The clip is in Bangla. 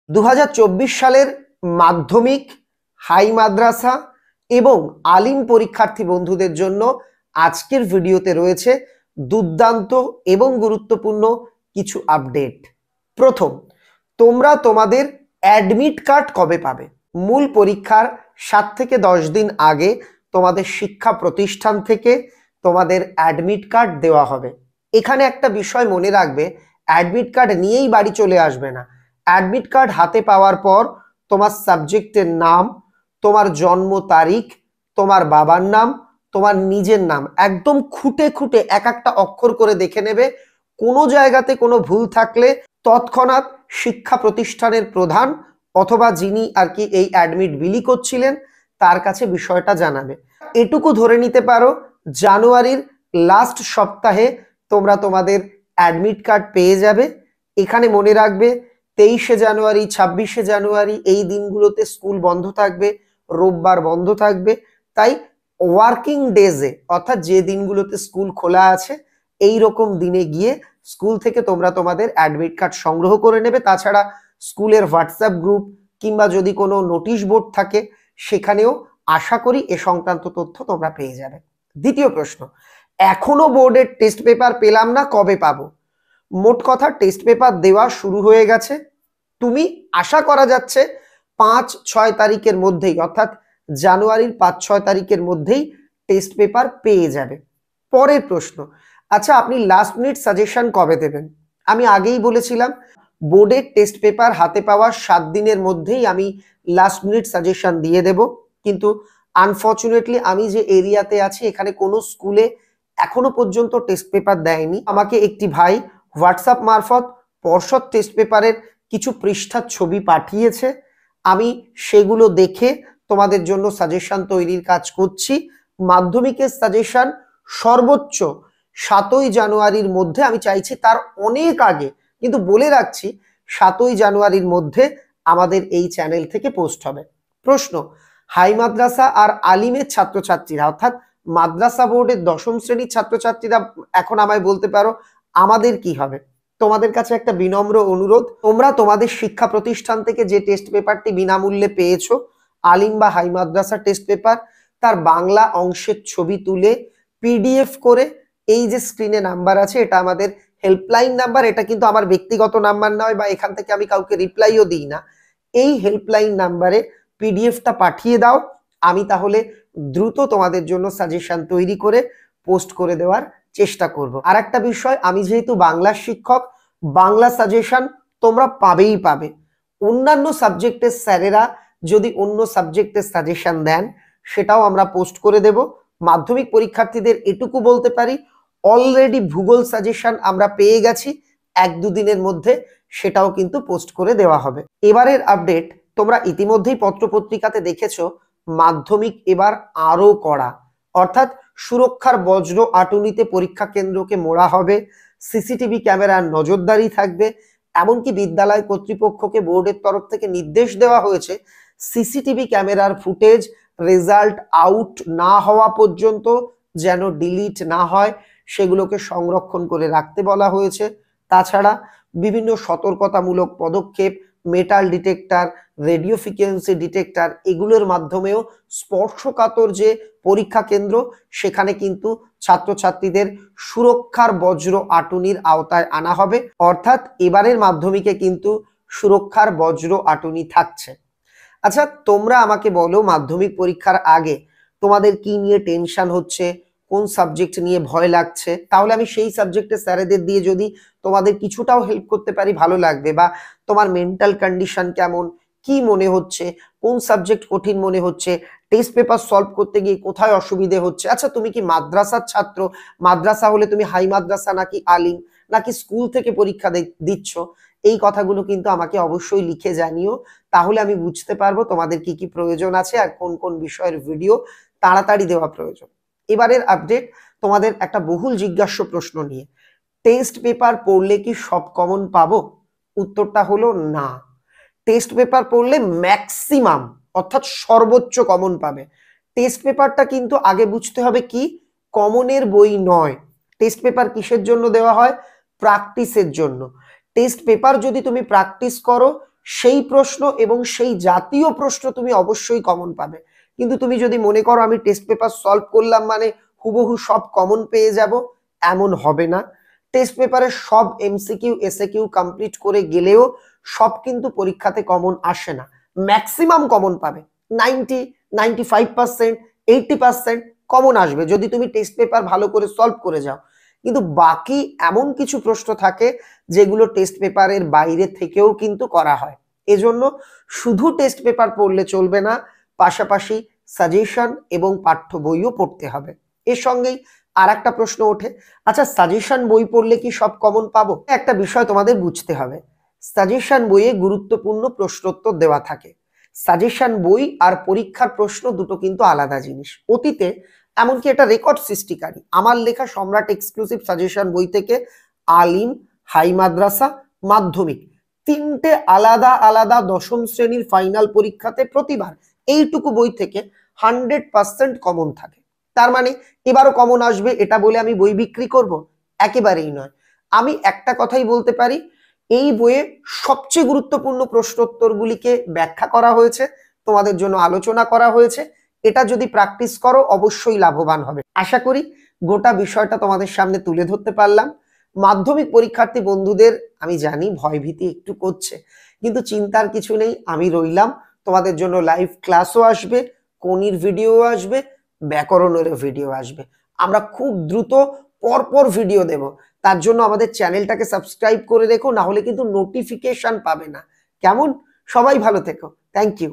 2024 সালের মাধ্যমিক, হাই মাদ্রাসা এবং আলিম পরীক্ষার্থী বন্ধুদের জন্য আজকের ভিডিওতে রয়েছে দুর্দান্ত এবং গুরুত্বপূর্ণ কিছু আপডেট। প্রথম, তোমরা তোমাদের অ্যাডমিট কার্ড কবে পাবে? মূল পরীক্ষার 7 থেকে 10 দিন আগে তোমাদের শিক্ষা প্রতিষ্ঠান থেকে তোমাদের অ্যাডমিট কার্ড দেওয়া হবে। এখানে একটা বিষয় মনে রাখবে, অ্যাডমিট কার্ড নিয়েই বাড়ি চলে আসবে না। অ্যাডমিট কার্ড হাতে পাওয়ার পর তোমার সাবজেক্টের নাম, তোমার জন্ম তারিখ, তোমার বাবার নাম, তোমার নিজের নাম একদম খুঁটে খুঁটে এক একটা অক্ষর করে দেখে নেবে। কোনো জায়গাতে কোনো ভুল থাকলে তৎক্ষণাৎ শিক্ষা প্রতিষ্ঠানের প্রধান অথবা যিনি আর কি এই অ্যাডমিট বিলি করছিলেন তার কাছে বিষয়টা জানাবে। এটুকু ধরে নিতে পারো, জানুয়ারির লাস্ট সপ্তাহে তোমরা তোমাদের অ্যাডমিট কার্ড পেয়ে যাবে। এখানে মনে রাখবে 23শে জানুয়ারি, 26শে জানুয়ারি এই দিনগুলোতে স্কুল বন্ধ থাকবে, রোববার বন্ধ থাকবে। তাই ওয়ার্কিং ডেজে অর্থাৎ যে দিনগুলোতে স্কুল খোলা আছে এই রকম দিনে গিয়ে স্কুল থেকে তোমরা তোমাদের অ্যাডমিট কার্ড সংগ্রহ করে নেবে। তাছাড়া স্কুলের হোয়াটসঅ্যাপ গ্রুপ কিংবা যদি কোনো নোটিশ বোর্ড থাকে সেখানেও আশা করি এ সংক্রান্ত তথ্য তোমরা পেয়ে যাবে। দ্বিতীয় প্রশ্ন, এখনো বোর্ডের টেস্ট পেপার পেলাম না, কবে পাবো? মোট কথা টেস্ট পেপার দেওয়া শুরু হয়ে গেছে। তুমি আশা করা যাচ্ছে 5-6 তারিখের মধ্যেই অর্থাৎ জানুয়ারির 5-6 তারিখের মধ্যেই টেস্ট পেপার পেয়ে যাবে। পরের প্রশ্ন, আচ্ছা আপনি লাস্ট মিনিট সাজেশন কবে দেবেন? আমি আগেই বলেছিলাম বোর্ডের টেস্ট পেপার হাতে পাওয়ার 7 দিনের মধ্যেই আমি লাস্ট মিনিট সাজেশন দিয়ে দেব। কিন্তু আনফর্চুনেটলি আমি যে এরিয়াতে আছি এখানে কোনো স্কুলে এখনো পর্যন্ত টেস্ট পেপার দেয়নি। আমাকে একটি ভাই হোয়াটসঅ্যাপ মারফত পর্ষদ টেস্ট পেপারের কিছু পৃষ্ঠার ছবি পাঠিয়েছে। আমি সেগুলো দেখে তোমাদের জন্য সাজেশন তৈরির কাজ করছি। মাধ্যমিকের সাজেশন সর্বোচ্চ 7ই জানুয়ারির মধ্যে, আমি চাইছি তার অনেক আগে, কিন্তু বলে রাখছি 7ই জানুয়ারির মধ্যে আমাদের এই চ্যানেল থেকে পোস্ট হবে। প্রশ্ন, হাই মাদ্রাসা আর আলিমের ছাত্রছাত্রীরা অর্থাৎ মাদ্রাসা বোর্ডের 10ম শ্রেণীর ছাত্রছাত্রীরা এখন আমায় বলতে পারো আমাদের কি হবে? তোমাদের কাছে একটা বিনম্র অনুরোধ, তোমরা তোমাদের শিক্ষা প্রতিষ্ঠান থেকে যে টেস্ট পেপারটি বিনামূল্যে পেয়েছো, আলিম বা হাই মাদ্রাসা টেস্ট পেপার, তার বাংলা অংশের ছবি তুলে পিডিএফ করে, এই যে স্ক্রিনে নাম্বার আছে এটা আমাদের হেল্পলাইন নাম্বার, এটা কিন্তু আমার ব্যক্তিগত নাম্বার নয় বা এখান থেকে আমি কাউকে রিপ্লাইও দিই না। এই হেল্পলাইন নাম্বারে পিডিএফটা পাঠিয়ে দাও, আমি তাহলে দ্রুত তোমাদের জন্য সাজেশন তৈরি করে পোস্ট করে দেওয়ার চেষ্টা করব। আর একটা বিষয়, আমি যেহেতু বাংলার শিক্ষক, বাংলা সাজেশন তোমরা পাবেই পাবে। অন্যান্য সাবজেক্টের স্যারেরা যদি অন্য সাবজেক্টের সাজেশন দেন সেটাও আমরা পোস্ট করে দেব। মাধ্যমিক পরীক্ষার্থীদের এটুকু বলতে পারি, অলরেডি ভূগোল সাজেশন আমরা পেয়ে গেছি, 1-2 দিনের মধ্যে সেটাও কিন্তু পোস্ট করে দেওয়া হবে। এবারের আপডেট, তোমরা ইতিমধ্যেই পত্রপত্রিকাতে দেখেছো মাধ্যমিক এবার আরো কড়া, অর্থাৎ সুরক্ষার বজ্র আটুনিতে পরীক্ষা কেন্দ্রকে মোড়া হবে, সিসিটিভি ক্যামেরার নজরদারি থাকবে। এমনকি বিদ্যালয় কর্তৃপক্ষকে বোর্ডের তরফ থেকে নির্দেশ দেওয়া হয়েছে সিসিটিভি ক্যামেরার ফুটেজ রেজাল্ট আউট না হওয়া পর্যন্ত যেন ডিলিট না হয়, সেগুলোকে সংরক্ষণ করে রাখতে বলা হয়েছে। তাছাড়া বিভিন্ন সতর্কতামূলক পদক্ষেপ, metal detector, radio frequency detector, এগুলোর মাধ্যমেও স্পর্শকাতর যে পরীক্ষা কেন্দ্র সেখানে কিন্তু ছাত্রছাত্রীদের সুরক্ষার বজ্র আটুনির আওতায় আনা হবে। অর্থাৎ এবারের মাধ্যমিকে কিন্তু সুরক্ষার বজ্র আটুনি থাকছে। আচ্ছা তোমরা আমাকে বলো, মাধ্যমিক পরীক্ষার আগে তোমাদের কি নিয়ে টেনশন হচ্ছে, কোন সাবজেক্ট নিয়ে ভয় লাগছে? তাহলে আমি সেই সাবজেক্টের স্যারেদের দিয়ে যদি তোমাদের কিছুটাও হেল্প করতে পারি ভালো লাগবে। বা তোমার মেন্টাল কন্ডিশন কেমন, কি মনে হচ্ছে, কোন সাবজেক্ট কঠিন মনে হচ্ছে, টেস্ট পেপার সলভ করতে গিয়ে কোথায় অসুবিধে হচ্ছে? আচ্ছা তুমি কি মাদ্রাসার ছাত্র? মাদ্রাসা হলে তুমি হাই মাদ্রাসা নাকি আলিম নাকি স্কুল থেকে পরীক্ষা দিচ্ছ? এই কথাগুলো কিন্তু আমাকে অবশ্যই লিখে জানিও, তাহলে আমি বুঝতে পারবো তোমাদের কি কি প্রয়োজন আছে আর কোন কোন বিষয়ের ভিডিও তাড়াতাড়ি দেওয়া প্রয়োজন। এবারের আপডেট তোমাদের একটা বহুল জিজ্ঞাস্য প্রশ্ন নিয়ে, টেস্ট পেপার পড়লে কি সব কমন পাবো? উত্তরটা হলো না। টেস্ট পেপার পড়লে ম্যাক্সিমাম অর্থাৎ সর্বোচ্চ কমন পাবে। টেস্ট পেপারটা কিন্তু আগে বুঝতে হবে কি কমনের বই নয়। টেস্ট পেপার কিসের জন্য দেওয়া হয়? প্র্যাকটিসের জন্য। টেস্ট পেপার যদি তুমি প্র্যাকটিস করো সেই প্রশ্ন এবং সেই জাতীয় প্রশ্ন তুমি অবশ্যই কমন পাবে। কিন্তু তুমি যদি মনে করো আমি টেস্ট পেপার সলভ করলাম মানে হুবহু সব কমন পেয়ে যাব, এমন হবে না। টেস্ট পেপারে সব এমসিকিউ এসএকিউ কমপ্লিট করে গেলেও সব কিন্তু পরীক্ষাতে কমন আসে না। ম্যাক্সিমাম কমন পাবে 90, 95%, 80% কমন আসবে যদি তুমি টেস্ট পেপার ভালো করে সলভ করে যাও। কিন্তু বাকি এমন কিছু প্রশ্ন থাকে যেগুলো টেস্ট পেপারের বাইরে থেকেও কিন্তু করা হয়। এজন্য শুধু টেস্ট পেপার পড়লে চলবে না, পাশাপাশি সাজেশন এবং পাঠ্য বইও পড়তে হবে। এর সঙ্গেই আর একটা প্রশ্ন ওঠে, আচ্ছা সাজেশন বই পড়লে কি সব কমন পাবো? একটা বিষয় তোমাদের বুঝতে হবে, সাজেশন বইয়ে গুরুত্বপূর্ণ প্রশ্নোত্তর দেওয়া থাকে। সাজেশন বই আর পরীক্ষার প্রশ্ন দুটো কিন্তু আলাদা জিনিস। অতীতে এমনকি এটা রেকর্ড সৃষ্টিকারী, আমার লেখা সম্রাট এক্সক্লুসিভ সাজেশন বই থেকে আলিম, হাই মাদ্রাসা, মাধ্যমিক তিনটে আলাদা আলাদা দশম শ্রেণীর ফাইনাল পরীক্ষাতে প্রতিবার এইটুকু বই থেকে 100% কমন থাকে। তার মানে এবারও কমন আসবে এটা বলে আমি বই বিক্রি করব? একেবারেই নয়। আমি একটা কথাই বলতে পারি, এই বইয়ে সবচেয়ে গুরুত্বপূর্ণ প্রশ্নোত্তরগুলিকে ব্যাখ্যা করা হয়েছে, তোমাদের জন্য আলোচনা করা হয়েছে। এটা যদি প্র্যাকটিস করো অবশ্যই লাভবান হবে। আশা করি গোটা বিষয়টা তোমাদের সামনে তুলে ধরতে পারলাম। মাধ্যমিক পরীক্ষার্থী বন্ধুদের আমি জানি ভয়ভীতি একটু করছে, কিন্তু চিন্তার কিছু নেই, আমি রইলাম। তোমাদের জন্য লাইভ ক্লাসও আসবে, কোনির ভিডিও আসবে, ব্যাকরণের ভিডিও আসবে। আমরা খুব দ্রুত পরপর ভিডিও দেব, তার জন্য আমাদের চ্যানেলটাকে সাবস্ক্রাইব করে রেখো, না হলে কিন্তু নোটিফিকেশন পাবে না। কেমন? সবাই ভালো থেকো। Thank you.